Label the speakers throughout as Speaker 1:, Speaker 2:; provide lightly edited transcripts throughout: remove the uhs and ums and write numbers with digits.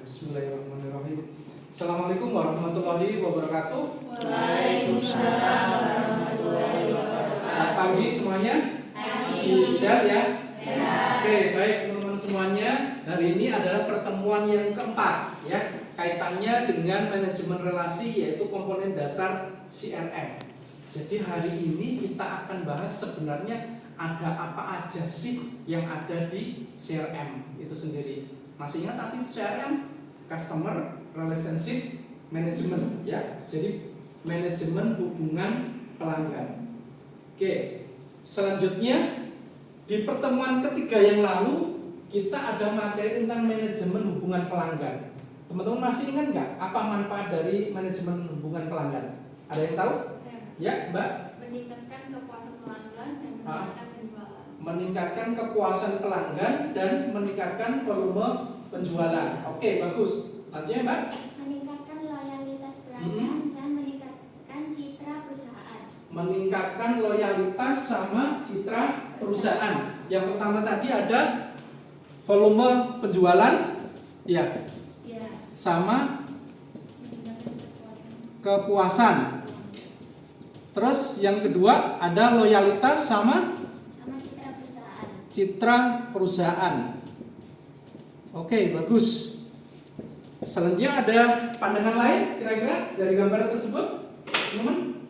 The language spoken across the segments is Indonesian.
Speaker 1: Bismillahirrahmanirrahim. Assalamualaikum warahmatullahi wabarakatuh.
Speaker 2: Waalaikumsalam warahmatullahi wabarakatuh.
Speaker 1: Selamat pagi semuanya.
Speaker 2: Pagi.
Speaker 1: Sehat ya?
Speaker 2: Sehat.
Speaker 1: Oke, baik teman-teman semuanya. Hari ini adalah pertemuan yang keempat ya, kaitannya dengan manajemen relasi yaitu komponen dasar CRM. Jadi hari ini kita akan bahas sebenarnya ada apa aja sih yang ada di CRM itu sendiri. Masih ingat tapi CRM? Customer Relationship Management ya. Jadi manajemen hubungan pelanggan. Oke, selanjutnya di pertemuan ketiga yang lalu kita ada materi tentang manajemen hubungan pelanggan. Teman-teman masih ingat nggak apa manfaat dari manajemen hubungan pelanggan? Ada yang tahu? Ya, Mbak?
Speaker 2: Meningkatkan kepuasan pelanggan dan meningkatkan penjualan.
Speaker 1: Meningkatkan kepuasan pelanggan dan meningkatkan volume penjualan. Oke, bagus. Lanjutnya, Mbak?
Speaker 3: Meningkatkan loyalitas pelanggan dan meningkatkan citra perusahaan.
Speaker 1: Meningkatkan loyalitas sama citra perusahaan. Yang pertama tadi ada volume penjualan, ya,
Speaker 2: Ya,
Speaker 1: sama
Speaker 2: meningkatkan
Speaker 1: kepuasan. Terus yang kedua ada loyalitas sama
Speaker 3: Citra perusahaan.
Speaker 1: citra perusahaan. Oke, bagus. Selanjutnya ada pandangan lain kira-kira dari gambaran tersebut, teman-teman?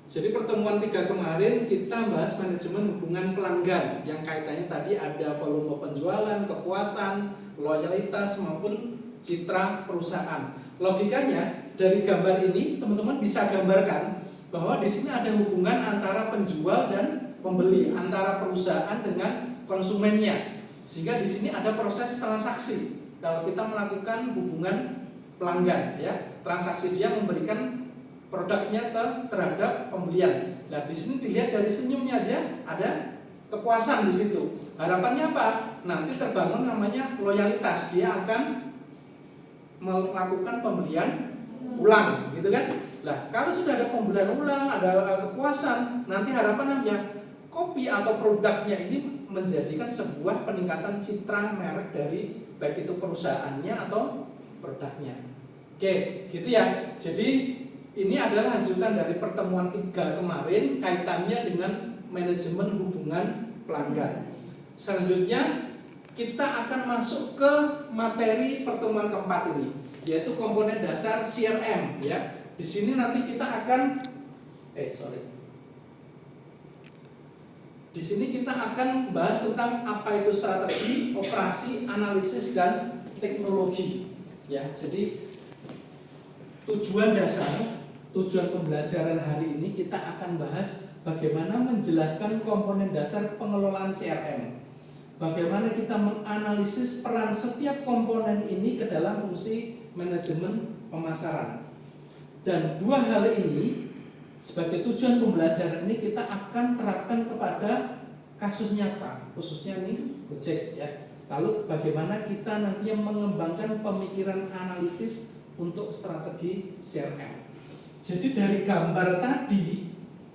Speaker 1: Jadi pertemuan 3 kemarin kita bahas manajemen hubungan pelanggan yang kaitannya tadi ada volume penjualan, kepuasan, loyalitas maupun citra perusahaan. Logikanya dari gambar ini teman-teman bisa gambarkan bahwa di sini ada hubungan antara penjual dan pembeli, antara perusahaan dengan konsumennya. Sehingga di sini ada proses transaksi. Kalau kita melakukan hubungan pelanggan ya, transaksi dia memberikan produknya terhadap pembelian. Nah, di sini dilihat dari senyumnya aja ada kepuasan di situ. Harapannya apa? Nanti terbangun namanya loyalitas. Dia akan melakukan pembelian ulang, gitu kan? Nah, kalau sudah ada pembelian ulang, ada kepuasan, nanti harapannya kopi atau produknya ini menjadikan sebuah peningkatan citra merek dari baik itu perusahaannya atau produknya. Oke, gitu ya. Jadi ini adalah lanjutan dari pertemuan 3 kemarin kaitannya dengan manajemen hubungan pelanggan. Selanjutnya kita akan masuk ke materi pertemuan keempat ini, yaitu komponen dasar CRM ya. Di sini nanti kita akan Di sini kita akan bahas tentang apa itu strategi, operasi, analisis dan teknologi. Ya, jadi tujuan pembelajaran hari ini kita akan bahas bagaimana menjelaskan komponen dasar pengelolaan CRM. Bagaimana kita menganalisis peran setiap komponen ini ke dalam fungsi manajemen pemasaran. Dan 2 hal ini sebagai tujuan pembelajaran ini kita akan terapkan kepada kasus nyata, khususnya nih Gojek ya. Lalu bagaimana kita nantinya mengembangkan pemikiran analitis untuk strategi CRM. Jadi dari gambar tadi,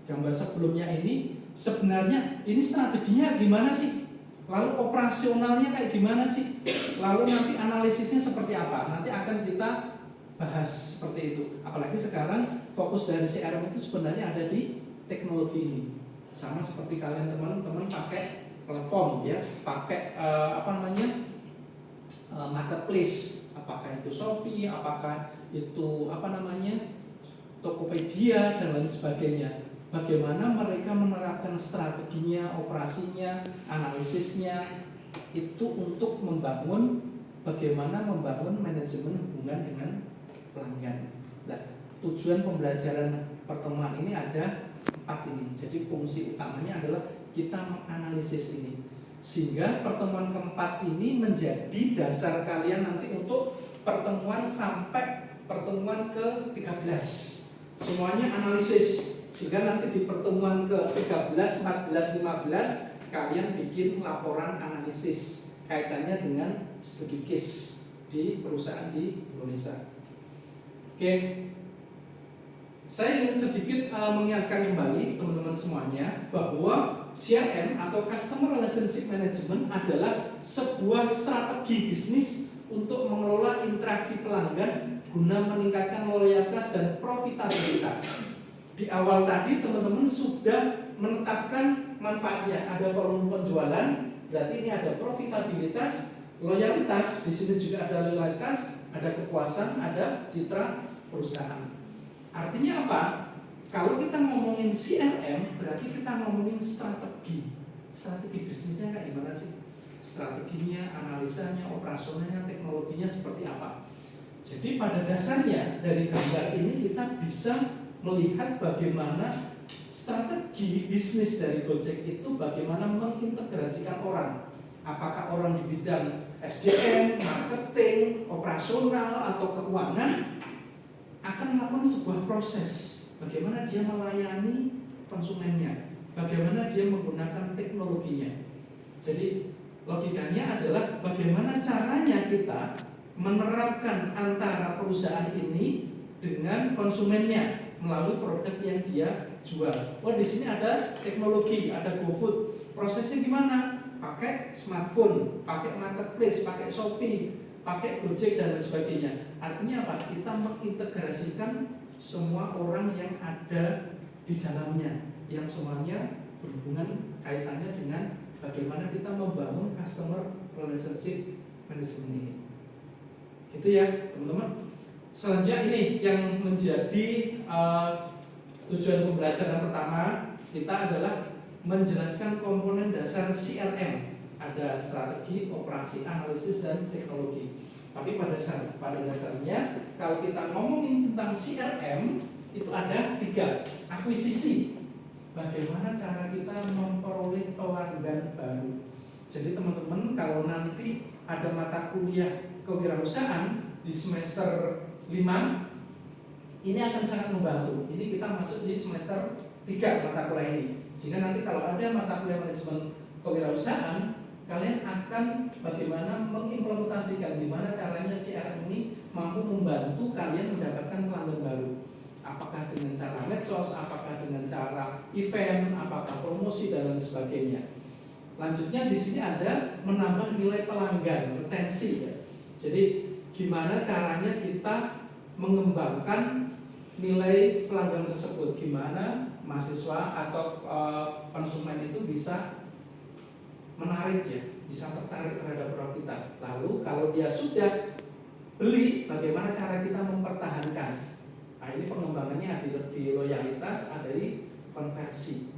Speaker 1: gambar sebelumnya ini sebenarnya ini strateginya gimana sih? Lalu operasionalnya kayak gimana sih? Lalu nanti analisisnya seperti apa? Nanti akan kita bahas seperti itu. Apalagi sekarang fokus dari CRM itu sebenarnya ada di teknologi ini. Sama seperti kalian teman-teman pakai platform ya, pakai marketplace. Apakah itu Shopee, apakah itu Tokopedia dan lain sebagainya. Bagaimana mereka menerapkan strateginya, operasinya, analisisnya itu untuk bagaimana membangun manajemen hubungan dengan pelanggan. Nah, tujuan pembelajaran pertemuan ini ada 4 ini. Jadi fungsi utamanya adalah kita menganalisis ini. Sehingga pertemuan keempat ini menjadi dasar kalian nanti untuk pertemuan sampai pertemuan ke-13. Semuanya analisis. Sehingga nanti di pertemuan ke-13, 14, 15 kalian bikin laporan analisis kaitannya dengan studi case di perusahaan di Indonesia. Oke, saya ingin sedikit mengingatkan kembali teman-teman semuanya bahwa CRM atau Customer Relationship Management adalah sebuah strategi bisnis untuk mengelola interaksi pelanggan guna meningkatkan loyalitas dan profitabilitas. Di awal tadi teman-teman sudah menetapkan manfaatnya, ada volume penjualan, berarti ini ada profitabilitas, loyalitas, di sini juga ada loyalitas, ada kepuasan, ada citra perusahaan. Artinya apa? Kalau kita ngomongin CRM, berarti kita ngomongin strategi. Strategi bisnisnya kayak gimana sih? Strateginya, analisanya, operasionalnya, teknologinya seperti apa? Jadi pada dasarnya dari gambar ini kita bisa melihat bagaimana strategi bisnis dari Gojek itu bagaimana mengintegrasikan orang. Apakah orang di bidang SDM, marketing, operasional, atau keuangan akan melakukan sebuah proses. Bagaimana dia melayani konsumennya, bagaimana dia menggunakan teknologinya. Jadi logikanya adalah bagaimana caranya kita menerapkan antara perusahaan ini dengan konsumennya melalui produk yang dia jual. Oh, di sini ada teknologi, ada GoFood. Prosesnya gimana? Pakai smartphone, pakai marketplace, pakai Shopee, pakai Gojek dan lain sebagainya. Artinya apa? Kita mengintegrasikan semua orang yang ada di dalamnya, yang semuanya berhubungan kaitannya dengan bagaimana kita membangun customer relationship management ini. Gitu ya teman-teman. Selanjutnya ini yang menjadi tujuan pembelajaran pertama kita adalah menjelaskan komponen dasar CRM. Ada strategi, operasi, analisis, dan teknologi. Tapi pada dasarnya kalau kita ngomongin tentang CRM itu ada 3, akuisisi. Bagaimana cara kita memperoleh pelanggan baru. Jadi teman-teman kalau nanti ada mata kuliah kewirausahaan di semester 5 ini akan sangat membantu. Ini kita masuk di semester 3 mata kuliah ini. Sehingga nanti kalau ada mata kuliah manajemen kewirausahaan, kalian akan bagaimana mengimplementasikan gimana caranya CRM ini mampu membantu kalian mendapatkan pelanggan baru. Apakah dengan cara medsos, apakah dengan cara event, apakah promosi dan lain sebagainya. Lanjutnya di sini ada menambah nilai pelanggan, retensi ya. Jadi gimana caranya kita mengembangkan nilai pelanggan tersebut, gimana mahasiswa atau konsumen itu bisa menarik ya, bisa tertarik terhadap produk kita. Lalu kalau dia sudah beli, bagaimana cara kita mempertahankan? Nah ini pengembangannya ada di loyalitas, ada di konversi.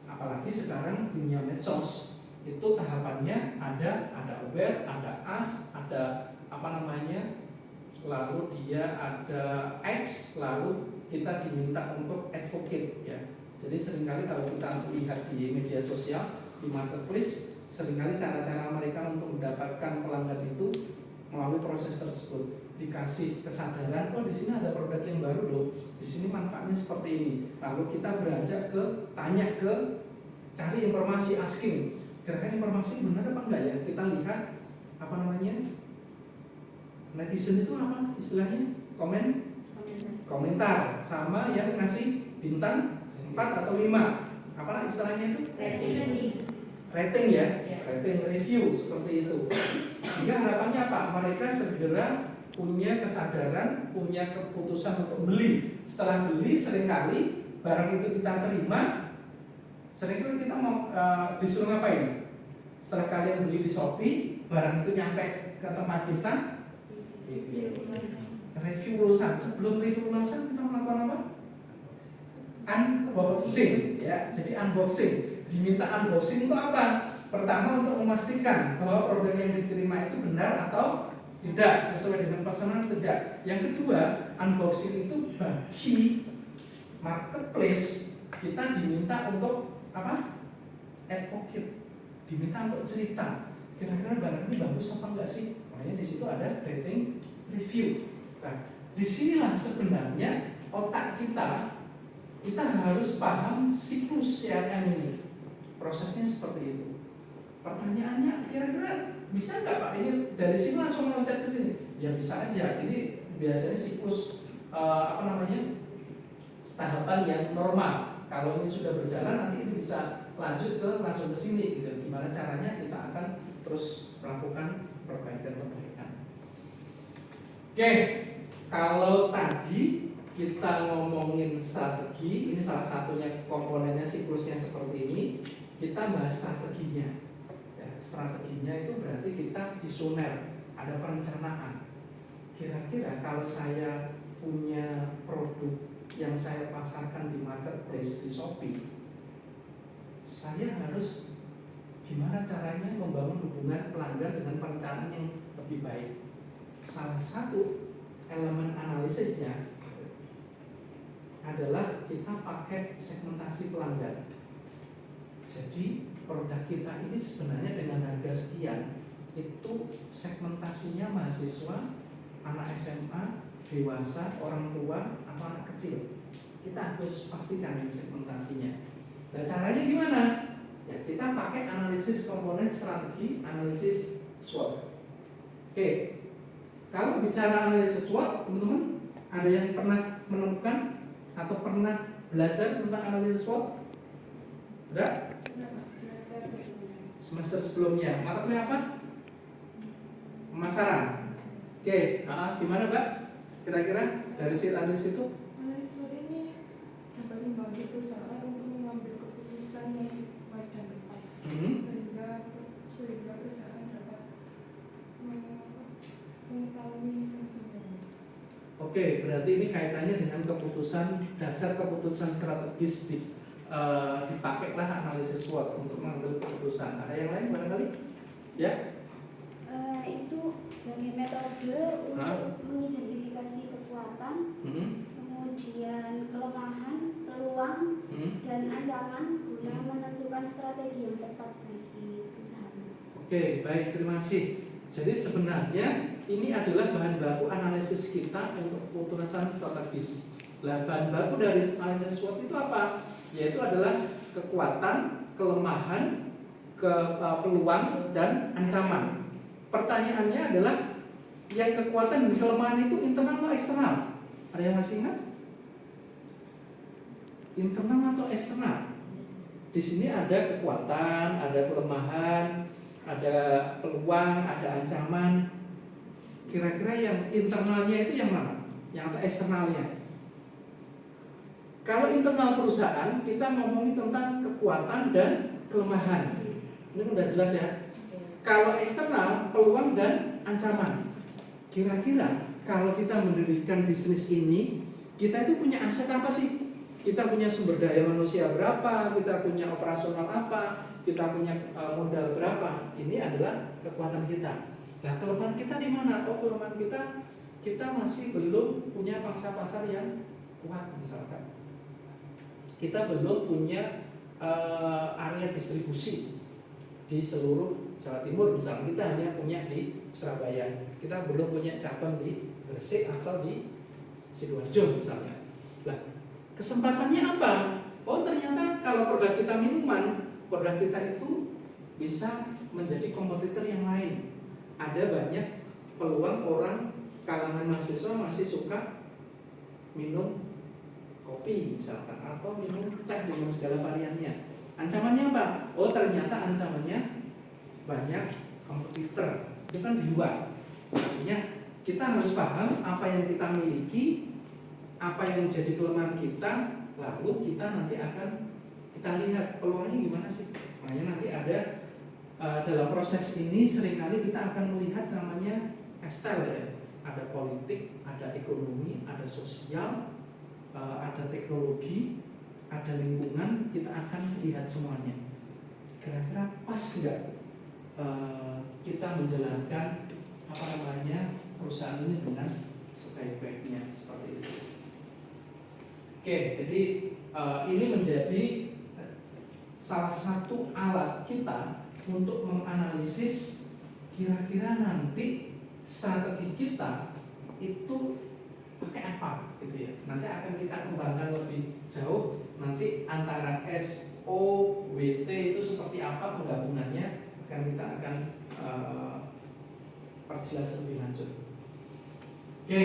Speaker 1: Apalagi sekarang dunia medsos itu tahapannya ada aware, ada as, ada lalu dia ada X, lalu kita diminta untuk advocate ya. Jadi seringkali kalau kita lihat di media sosial, di marketplace, seringkali cara-cara mereka untuk mendapatkan pelanggan itu melalui proses tersebut, dikasih kesadaran, oh di sini ada produk yang baru loh, di sini manfaatnya seperti ini. Lalu kita beranjak ke tanya ke cari informasi, asking, kira-kira informasi benar apa enggak ya? Kita lihat netizen itu apa istilahnya? Komentar sama yang ngasih bintang 4 atau 5. Apa istilahnya itu? Rating ya, rating review seperti itu. Sehingga harapannya apa? Mereka segera punya kesadaran, punya keputusan untuk beli. Setelah beli seringkali barang itu kita terima, seringkali kita mau disuruh ngapain? Setelah kalian beli di Shopee, barang itu nyampe ke tempat kita, review ulasan. Sebelum review ulasan kita melakukan apa? Unboxing ya. Jadi unboxing, diminta unboxing itu apa? Pertama untuk memastikan bahwa produk yang diterima itu benar atau tidak, sesuai dengan pesanan tidak. Yang kedua, unboxing itu bagi marketplace kita diminta untuk apa? Advocate, diminta untuk cerita. Kira-kira barang ini bagus apa enggak sih? Makanya di situ ada rating review. Nah, disinilah sebenarnya otak kita harus paham siklus CRM ini. Prosesnya seperti itu. Pertanyaannya, kira-kira bisa nggak Pak? Ini dari sini langsung loncat ke sini? Ya bisa aja. Ini biasanya siklus tahapan yang normal. Kalau ini sudah berjalan, nanti ini bisa langsung ke sini gitu. Gimana caranya kita akan terus melakukan perbaikan. Oke, kalau tadi kita ngomongin strategi, ini salah satunya komponennya siklusnya seperti ini. Kita bahas strateginya. Ya, strateginya itu berarti kita visioner, ada perencanaan. Kira-kira kalau saya punya produk yang saya pasarkan di marketplace di Shopee, saya harus gimana caranya membangun hubungan pelanggan dengan perencanaan yang lebih baik. Salah satu elemen analisisnya adalah kita pakai segmentasi pelanggan. Jadi produk kita ini sebenarnya dengan harga sekian, itu segmentasinya mahasiswa, anak SMA, dewasa, orang tua, atau anak kecil. Kita harus pastikan ini segmentasinya. Dan caranya gimana? Ya, kita pakai analisis komponen strategi, analisis SWOT. Oke, kalau bicara analisis SWOT, teman-teman ada yang pernah menemukan atau pernah belajar tentang analisis SWOT? Udah? Semester sebelumnya. Mata kuliah apa? Pemasaran. Oke, gimana Mbak? Kira-kira dari sheet analisis itu?
Speaker 4: Analisis ini dapat membagi perusahaan untuk mengambil keputusan yang baik dan tepat, sehingga perusahaan dapat mengetahui tersebut.
Speaker 1: Oke, berarti ini kaitannya dengan keputusan, dasar keputusan strategis dipakailah analisis SWOT untuk mengambil keputusan. Ada yang lain barangkali? Ya?
Speaker 3: Itu sebagai metode untuk mengidentifikasi kekuatan, kemudian kelemahan, peluang, dan ancaman guna menentukan strategi yang tepat bagi perusahaan.
Speaker 1: Oke, baik, terima kasih. Jadi sebenarnya ini adalah bahan baku analisis kita untuk keputusan strategis. Nah, bahan baku dari analisis SWOT itu apa? Yaitu adalah kekuatan, kelemahan, peluang, dan ancaman. Pertanyaannya adalah yang kekuatan dan kelemahan itu internal atau eksternal? Ada yang masih ingat? Internal atau eksternal? Di sini ada kekuatan, ada kelemahan, ada peluang, ada ancaman. Kira-kira yang internalnya itu yang mana? Yang eksternalnya? Kalau internal perusahaan, kita ngomongin tentang kekuatan dan kelemahan. Ini udah jelas ya. Kalau eksternal, peluang dan ancaman. Kira-kira kalau kita mendirikan bisnis ini, kita itu punya aset apa sih? Kita punya sumber daya manusia berapa? Kita punya operasional apa? Kita punya modal berapa? Ini adalah kekuatan kita. Nah, kelemahan kita di mana? Oh, kelemahan kita masih belum punya pangsa pasar yang kuat misalkan. Kita belum punya area distribusi di seluruh Jawa Timur, misalnya kita hanya punya di Surabaya, kita belum punya cabang di Gresik atau di Sidoarjo misalnya. Nah, kesempatannya apa? Oh, ternyata kalau produk kita minuman, produk kita itu bisa menjadi kompetitor yang lain. Ada banyak peluang orang kalangan mahasiswa masih suka minum kopi misalkan, atau minum teh dengan segala variannya. Ancamannya apa? Oh, ternyata ancamannya banyak kompetitor. Itu kan di luar. Artinya kita harus paham apa yang kita miliki, apa yang menjadi kelemahan kita, lalu kita nanti akan kita lihat peluangnya gimana sih. Makanya nanti ada dalam proses ini seringkali kita akan melihat namanya lifestyle ya. Ada politik, ada ekonomi, ada sosial, ada teknologi, ada lingkungan, kita akan lihat semuanya. Kira-kira pas nggak kita menjalankan perusahaan ini dengan sebaik-baiknya seperti itu. Oke, jadi ini menjadi salah satu alat kita untuk menganalisis kira-kira nanti strategi kita itu pakai apa gitu ya. Nanti akan kita kembangkan lebih jauh, nanti antara SOWT itu seperti apa penggabungannya kita akan perjelas lebih lanjut. Oke,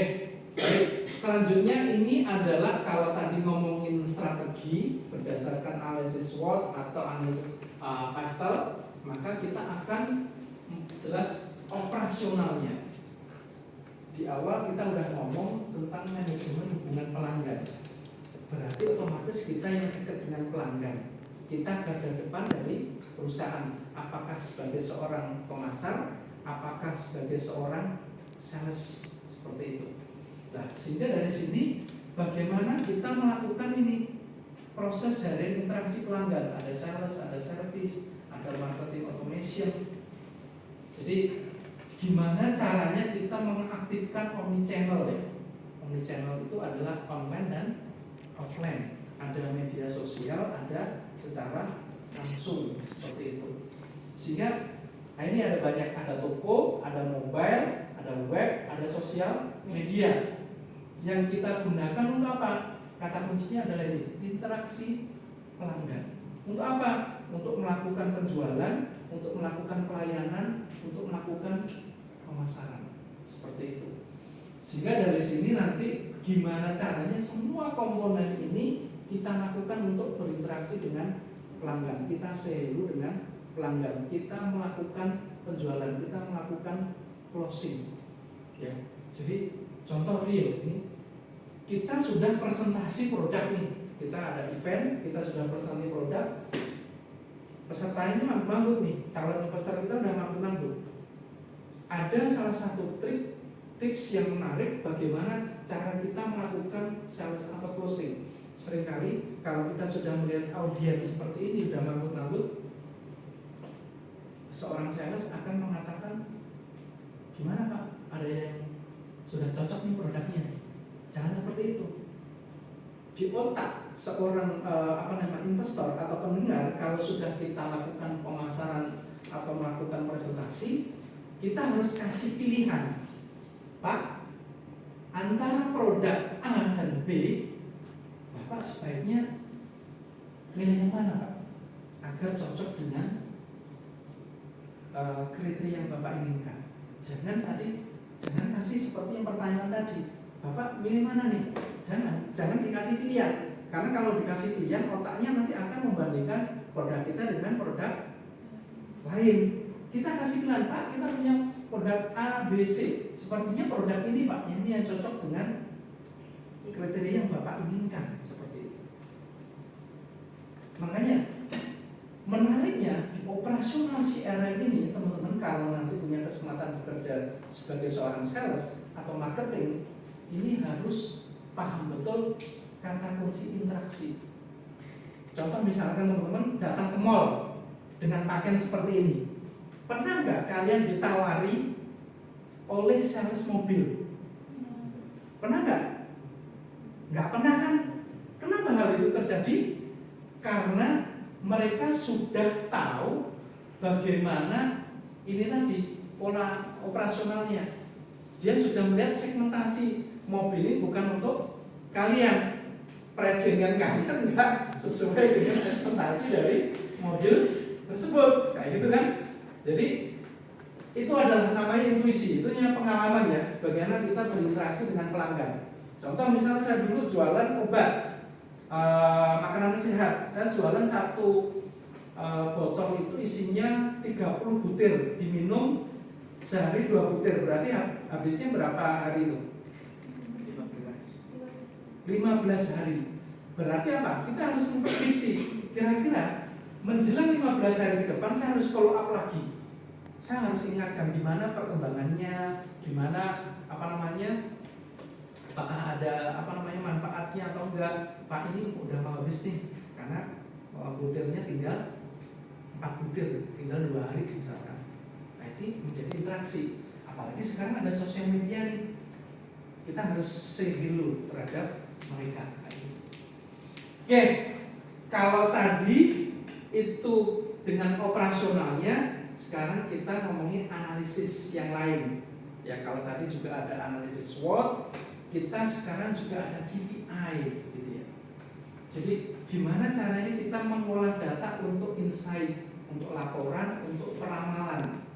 Speaker 1: baik. selanjutnya ini adalah kalau tadi ngomongin strategi berdasarkan analisis SWOT atau analisis PASTEL, maka kita akan jelas operasionalnya. Di awal kita udah ngomong tentang manajemen hubungan pelanggan. Berarti otomatis kita yang dekat dengan pelanggan. Kita garda depan dari perusahaan. Apakah sebagai seorang pemasar, apakah sebagai seorang sales, seperti itu. Nah, sehingga dari sini bagaimana kita melakukan ini proses harian interaksi pelanggan. Ada sales, ada service, ada marketing automation. Jadi gimana caranya kita mengaktifkan omnichannel ya? Omnichannel itu adalah online dan offline. Ada media sosial, ada secara langsung, seperti itu. Sehingga nah ini ada banyak, ada toko, ada mobile, ada web, ada sosial media. Yang kita gunakan untuk apa? Kata kuncinya adalah ini, interaksi pelanggan. Untuk apa? Untuk melakukan penjualan, untuk melakukan pelayanan, untuk melakukan pemasaran, seperti itu. Sehingga dari sini nanti gimana caranya semua komponen ini kita lakukan untuk berinteraksi dengan pelanggan. Kita selalu dengan pelanggan. Kita melakukan penjualan, kita melakukan closing. Ya. Jadi contoh real ini, kita sudah presentasi produk nih. Kita ada event, kita sudah presentasi produk. Peserta ini manggut nih, calon investor kita udah manggut. Ada salah satu tips yang menarik bagaimana cara kita melakukan sales atau closing. Seringkali kalau kita sudah melihat audiens seperti ini sudah manggut-manggut, seorang sales akan mengatakan, gimana Pak? Ada yang sudah cocok nih produknya? Jangan seperti itu. Di otak seorang investor atau pendengar, kalau sudah kita lakukan pemasaran atau melakukan presentasi, kita harus kasih pilihan, Pak, antara produk A dan B, Bapak sebaiknya milih yang mana Pak? Agar cocok dengan kriteria yang Bapak inginkan. Jangan kasih seperti yang pertanyaan tadi, Bapak milih mana nih? Jangan dikasih pilihan. Karena kalau dikasih pilihan, otaknya nanti akan membandingkan produk kita dengan produk lain. Kita kasih pilihan, Pak, kita punya produk A, B, C. Sepertinya produk ini Pak, ini yang cocok dengan kriteria yang Bapak inginkan, seperti itu. Makanya menariknya di operasional CRM ini, teman-teman kalau nanti punya kesempatan bekerja sebagai seorang sales atau marketing, ini harus paham betul kata kunci interaksi. Contoh misalkan teman-teman datang ke mall dengan pakaian seperti ini. Pernah nggak kalian ditawari oleh sales mobil? Pernah nggak? Nggak pernah kan? Kenapa hal itu terjadi? Karena mereka sudah tahu bagaimana ini tadi pola operasionalnya. Dia sudah melihat segmentasi mobil ini bukan untuk kalian. Prejengan kalian nggak sesuai dengan ekspektasi dari mobil tersebut, kayak gitu kan? Jadi itu adalah namanya intuisi, itu hanya pengalaman ya, bagaimana kita berinteraksi dengan pelanggan. Contoh misalnya saya dulu jualan obat, makanan sehat, saya jualan satu botol itu isinya 30 butir, diminum sehari 2 butir, berarti habisnya berapa hari itu? 15 hari. Berarti apa? Kita harus memprediksi kira-kira menjelang 15 hari ke depan saya harus follow up lagi. Saya harus ingatkan gimana perkembangannya, gimana apakah ada manfaatnya atau enggak. Pak, ini udah mau habis nih karena butirnya tinggal 4 butir, tinggal 2 hari misalkan. Nah, ini menjadi interaksi. Apalagi sekarang ada sosial media nih. Kita harus say hello terhadap mereka. Oke, kalau tadi itu dengan operasionalnya, sekarang kita ngomongin analisis yang lain. Ya, kalau tadi juga ada analisis SWOT, kita sekarang juga ada KPI, gitu ya. Jadi gimana caranya kita mengolah data untuk insight, untuk laporan, untuk peramalan.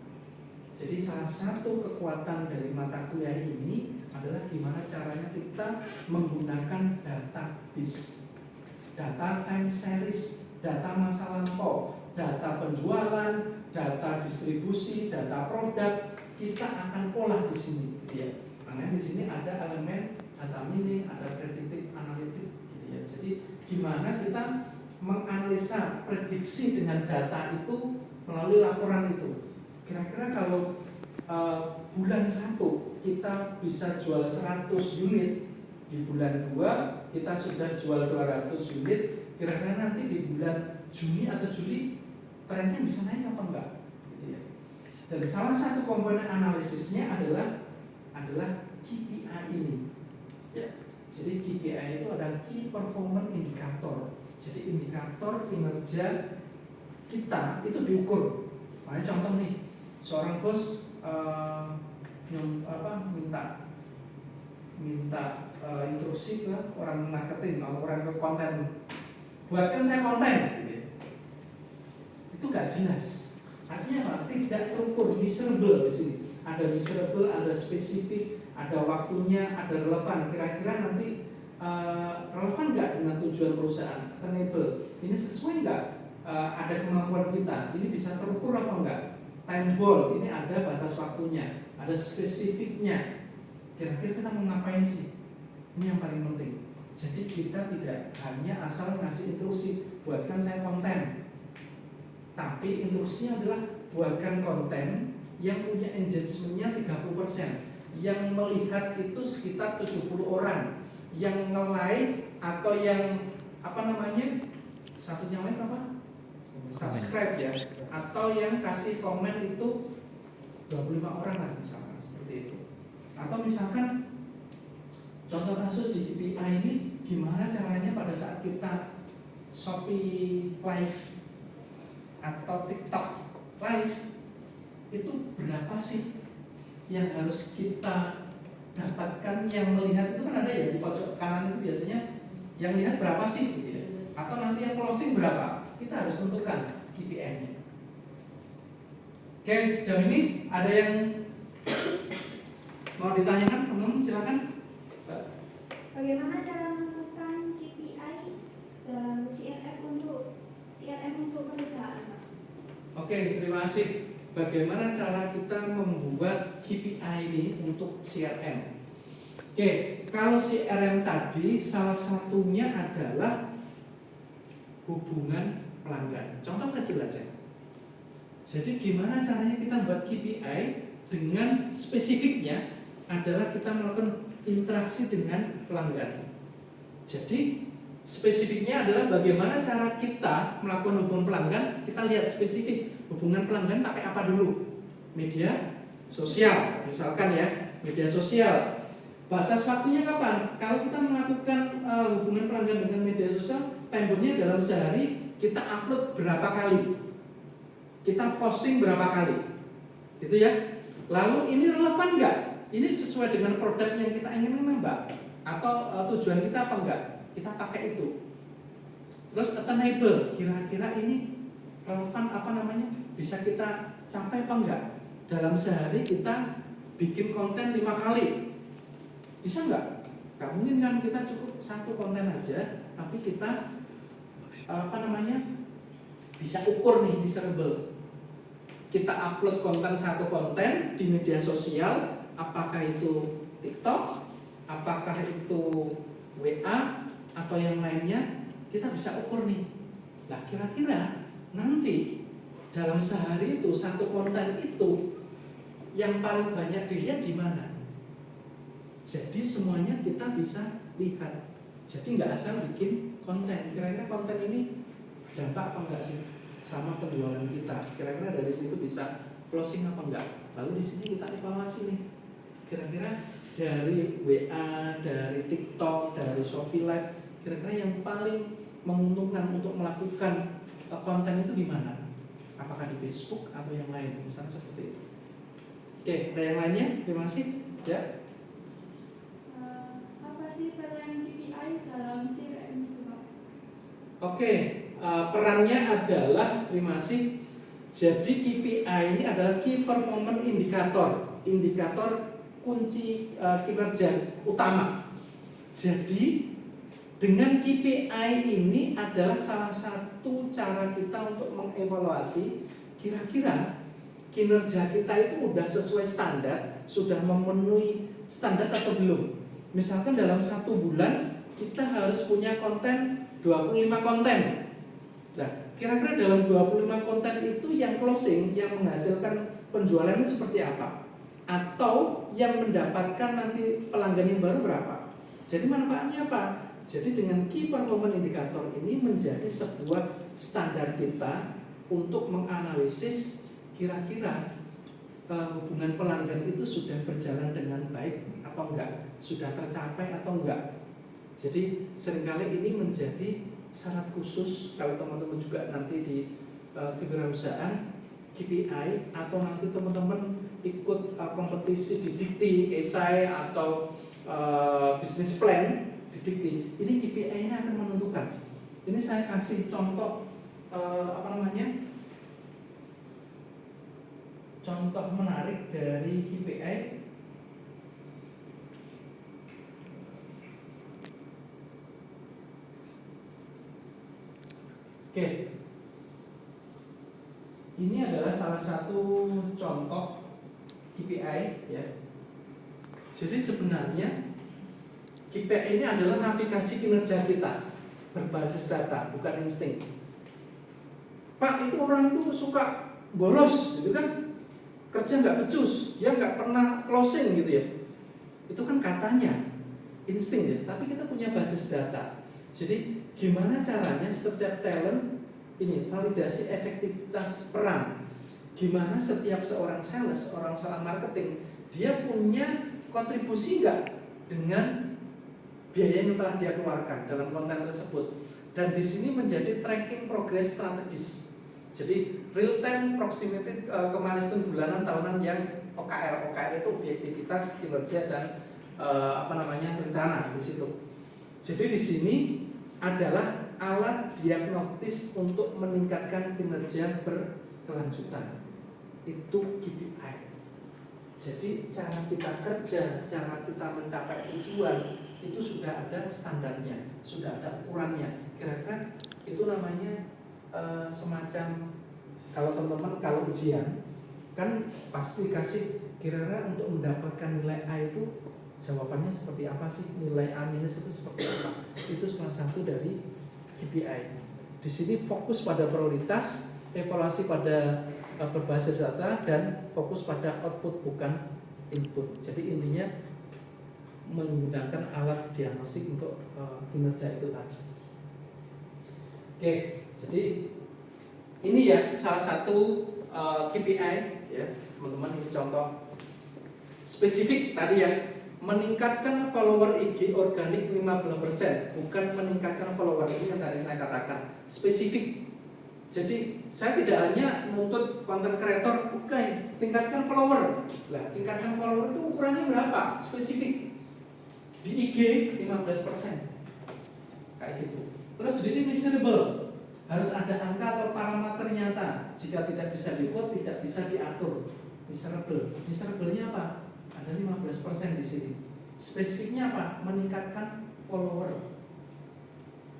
Speaker 1: Jadi salah satu kekuatan dari mata kuliah ini adalah gimana caranya kita menggunakan database, data time series, data masa lampau, data penjualan, data distribusi, data produk, kita akan olah di sini, gitu ya. Makanya di sini ada elemen data mining, ada predictive analytic, gitu ya. Jadi gimana kita menganalisa prediksi dengan data itu melalui laporan itu. Kira-kira kalau bulan 1 kita bisa jual 100 unit, di bulan 2 kita sudah jual 200 unit, kira-kira nanti di bulan Juni atau Juli trennya bisa naik apa enggak, gitu ya. Dan salah satu komponen analisisnya adalah KPI ini, ya. Jadi KPI itu adalah Key Performance Indicator. Jadi indikator kinerja kita itu diukur. Makanya contoh nih, seorang bos minta instruksi ke orang marketing atau orang ke konten, buatkan saya konten, gitu ya. Itu nggak jelas. Artinya apa? Tidak terukur, measurable di sini. Ada measurable, ada spesifik, ada waktunya, ada relevan. Kira-kira nanti relevan nggak dengan tujuan perusahaan? Attainable. Ini sesuai nggak? Ada kemampuan kita. Ini bisa terukur apa enggak? Time goal. Ini ada batas waktunya, ada spesifiknya. Kira-kira kita mau ngapain sih? Ini yang paling penting. Jadi kita tidak hanya asal ngasih instruksi, buatkan saya konten. Tapi instruksinya adalah buatkan konten yang punya engagement-nya 30%, yang melihat itu sekitar 70 orang, yang nge-like atau yang satunya lain apa? Subscribe ya, atau yang kasih komen itu 25 orang lah misalkan, seperti itu. Atau misalkan contoh kasus di KPI ini, gimana caranya pada saat kita Shopee Live atau TikTok Live itu berapa sih yang harus kita dapatkan, yang melihat itu kan ada ya di pojok kanan itu biasanya yang lihat berapa sih, gitu ya. Atau nanti yang closing berapa, kita harus tentukan KPI-nya. Oke, sejauh ini ada yang mau ditanyakan, teman-teman silakan.
Speaker 3: Bagaimana cara menentukan KPI dalam CRM untuk perusahaan, Pak?
Speaker 1: Oke, terima kasih. Bagaimana cara kita membuat KPI ini untuk CRM? Oke, kalau CRM tadi salah satunya adalah hubungan pelanggan. Contoh kecil aja. Jadi gimana caranya kita buat KPI dengan spesifiknya adalah kita melakukan interaksi dengan pelanggan. Jadi spesifiknya adalah bagaimana cara kita melakukan hubungan pelanggan. Kita lihat spesifik hubungan pelanggan pakai apa dulu. Media sosial misalkan ya, media sosial. Batas waktunya kapan? Kalau kita melakukan hubungan pelanggan dengan media sosial, temponya dalam sehari kita upload berapa kali, kita posting berapa kali, gitu ya. Lalu ini relevan nggak? Ini sesuai dengan produk yang kita inginkan nggak? Atau tujuan kita apa enggak? Kita pakai itu. Terus attainable, kira-kira ini relevan bisa kita capai apa enggak? Dalam sehari kita bikin konten 5 kali, bisa enggak? Gak mungkin kan, kita cukup satu konten aja, tapi kita bisa ukur nih, measurable. Kita upload satu konten di media sosial, apakah itu TikTok, apakah itu WA atau yang lainnya, kita bisa ukur nih. Nah, kira-kira nanti dalam sehari itu satu konten itu yang paling banyak dilihat di mana? Jadi semuanya kita bisa lihat. Jadi nggak asal bikin konten. Kira-kira konten ini dampak apa enggak sih sama penjualan kita? Kira-kira dari situ bisa closing apa enggak? Lalu di sini kita evaluasi nih. Kira-kira dari WA, dari TikTok, dari Shopee Live, kira-kira yang paling menguntungkan untuk melakukan konten itu di mana? Apakah di Facebook atau yang lain? Misalnya seperti itu. Oke, ada yang lainnya? Terima kasih. Ya.
Speaker 4: Apa sih peran KPI dalam CRM itu, Pak?
Speaker 1: Oke, perannya adalah, terima kasih. Jadi KPI ini adalah Key Performance Indicator, indikator kunci kinerja utama. Jadi dengan KPI ini adalah salah satu cara kita untuk mengevaluasi kira-kira kinerja kita itu udah sesuai standar, sudah memenuhi standar atau belum. Misalkan dalam 1 bulan kita harus punya konten 25 konten. Nah, kira-kira dalam 25 konten itu yang closing, yang menghasilkan penjualannya seperti apa? Atau yang mendapatkan nanti pelanggan yang baru berapa? Jadi manfaatnya apa? Jadi dengan Key Performance Indicator ini menjadi sebuah standar kita untuk menganalisis kira-kira hubungan pelanggan itu sudah berjalan dengan baik atau enggak, sudah tercapai atau enggak. Jadi seringkali ini menjadi syarat khusus kalau teman-teman juga nanti di kewirausahaan KPI atau nanti teman-teman ikut kompetisi di Dikti, esai atau bisnis plan di Dikti, ini KPI-nya akan menentukan. Ini saya kasih contoh contoh menarik dari KPI. Oke. Ini adalah salah satu contoh KPI ya. Jadi sebenarnya KPI ini adalah navigasi kinerja kita berbasis data, bukan insting. Pak, itu orang itu suka bolos gitu kan, kerja nggak becus, dia nggak pernah closing gitu ya. Itu kan katanya insting ya, tapi kita punya basis data. Jadi gimana caranya setiap talent ini validasi efektivitas peran? Gimana setiap seorang sales, seorang marketing, dia punya kontribusi nggak dengan biaya yang telah dia keluarkan dalam konten tersebut? Dan di sini menjadi tracking progress strategis. Jadi real time proximity milestone bulanan tahunan yang OKR. OKR itu objektivitas kinerja dan rencana di situ. Jadi di sini adalah alat diagnostis untuk meningkatkan kinerja berkelanjutan. Itu KPI. Jadi cara kita kerja, cara kita mencapai tujuan itu sudah ada standarnya, sudah ada ukurannya. Kira-kira itu namanya semacam kalau teman-teman kalau ujian kan pasti kasih kira-kira untuk mendapatkan nilai A itu jawabannya seperti apa sih, nilai A minus itu seperti apa? Itu salah satu dari KPI. Di sini fokus pada prioritas, evaluasi pada berbasis data, dan fokus pada output bukan input. Jadi intinya menggunakan alat diagnostik untuk kinerja itu tadi. Oke, jadi ini ya salah satu KPI ya teman-teman. Ini contoh spesifik tadi ya, meningkatkan follower IG organik 15%, bukan meningkatkan follower ini yang tadi saya katakan spesifik. Jadi saya tidak hanya menuntut konten kreator, bukan, tingkatkan follower. Lah, tingkatkan follower itu ukurannya berapa? Spesifik. Di IG 15%. Kayak gitu. Terus jadi measurable. Harus ada angka atau parameter nyata. Jika tidak bisa dibuat, tidak bisa diatur. Measurable. Measurable-nya apa? Ada 15% di sini. Spesifiknya apa? Meningkatkan follower.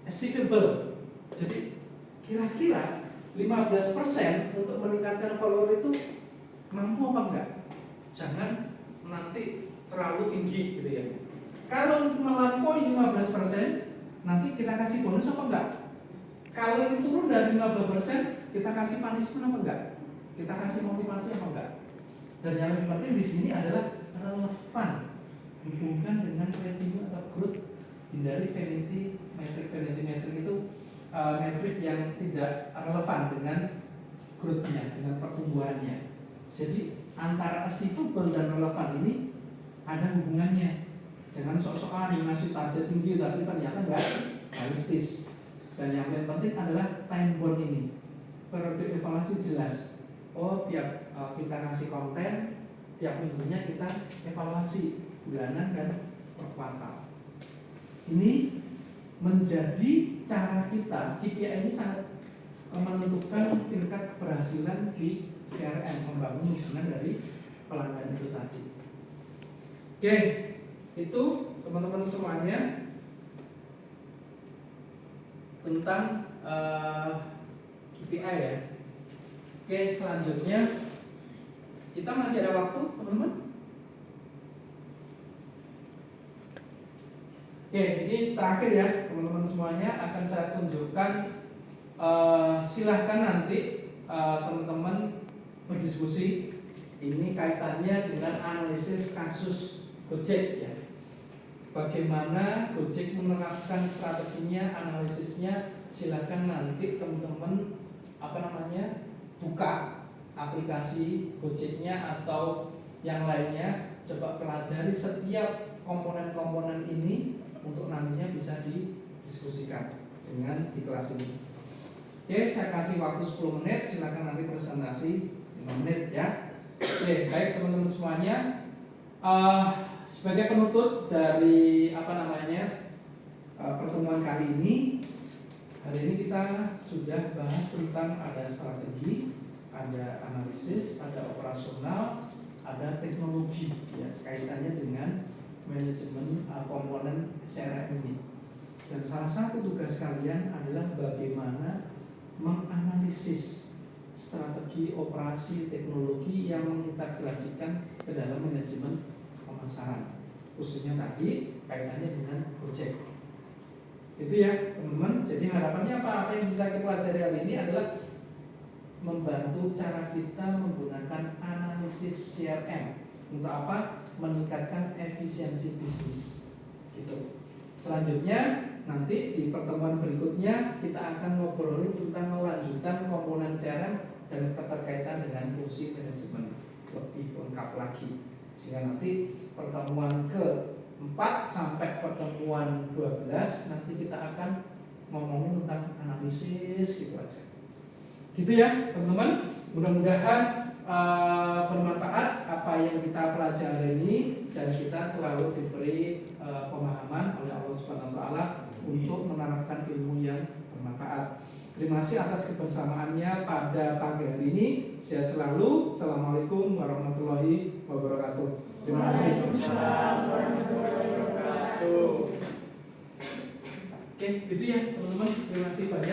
Speaker 1: Achievable. Jadi kira-kira 15% untuk meningkatkan follower itu mampu apa enggak? Jangan nanti terlalu tinggi gitu ya. Kalau melampaui 15%, nanti kita kasih bonus apa enggak? Kalau ini turun dari 15%, kita kasih punishment apa enggak? Kita kasih motivasi apa enggak? Dan yang lebih penting di sini adalah relevan hubungan dengan revenue atau growth. Hindari vanity metric. Vanity metric itu metrik yang tidak relevan dengan growth-nya, dengan pertumbuhannya. Jadi antara achievable dan relevan ini ada hubungannya. Jangan sok-sokan ngasih target tinggi tapi ternyata enggak realistis. Dan yang paling penting adalah time bound ini. Periode evaluasi jelas. Oh, tiap kita kasih konten, tiap minggunya kita evaluasi bulanan dan per kuartal. Ini menjadi cara kita. KPI ini sangat menentukan tingkat keberhasilan di CRM, membangun hubungan dari pelanggan itu tadi. Oke, itu teman-teman semuanya tentang KPI ya. Oke, selanjutnya kita masih ada waktu, teman-teman. Oke, ini terakhir ya, teman-teman semuanya akan saya tunjukkan. Silahkan nanti teman-teman berdiskusi. Ini kaitannya dengan analisis kasus Gojek ya. Bagaimana Gojek menerapkan strateginya, analisisnya. Silahkan nanti teman-teman buka aplikasi Gojeknya atau yang lainnya, coba pelajari setiap komponen-komponen ini untuk nantinya bisa didiskusikan dengan di kelas ini. Oke, saya kasih waktu 10 menit, silakan nanti presentasi 5 menit ya. Oke, baik teman-teman semuanya. Sebagai penutup dari pertemuan kali ini, hari ini kita sudah bahas tentang ada strategi, ada analisis, ada operasional, ada teknologi ya, kaitannya dengan manajemen komponen CRM ini. Dan salah satu tugas kalian adalah bagaimana menganalisis strategi operasi teknologi yang mengintegrasikan ke dalam manajemen pemasaran, khususnya tadi kaitannya dengan Gojek. Itu ya teman-teman. Jadi harapannya apa yang bisa kita pelajari hari ini adalah membantu cara kita menggunakan analisis CRM untuk apa? Meningkatkan efisiensi bisnis. Gitu. Selanjutnya nanti di pertemuan berikutnya kita akan ngobrolin tentang lanjutan komponen CRM dan keterkaitan dengan fungsi manajemen lebih lengkap lagi. Sehingga nanti pertemuan ke-4 sampai pertemuan 12 nanti kita akan ngomongin tentang analisis gitu aja. Gitu ya teman-teman. Mudah-mudahan bermanfaat apa yang kita pelajari ini dan kita selalu diberi pemahaman oleh Allah Subhanahu wa taala untuk menerapkan ilmu yang bermanfaat. Terima kasih atas kebersamaannya pada pagi hari ini. Sehat selalu. Assalamualaikum warahmatullahi wabarakatuh. Terima kasih. Oke, gitu ya teman-teman. Terima kasih banyak.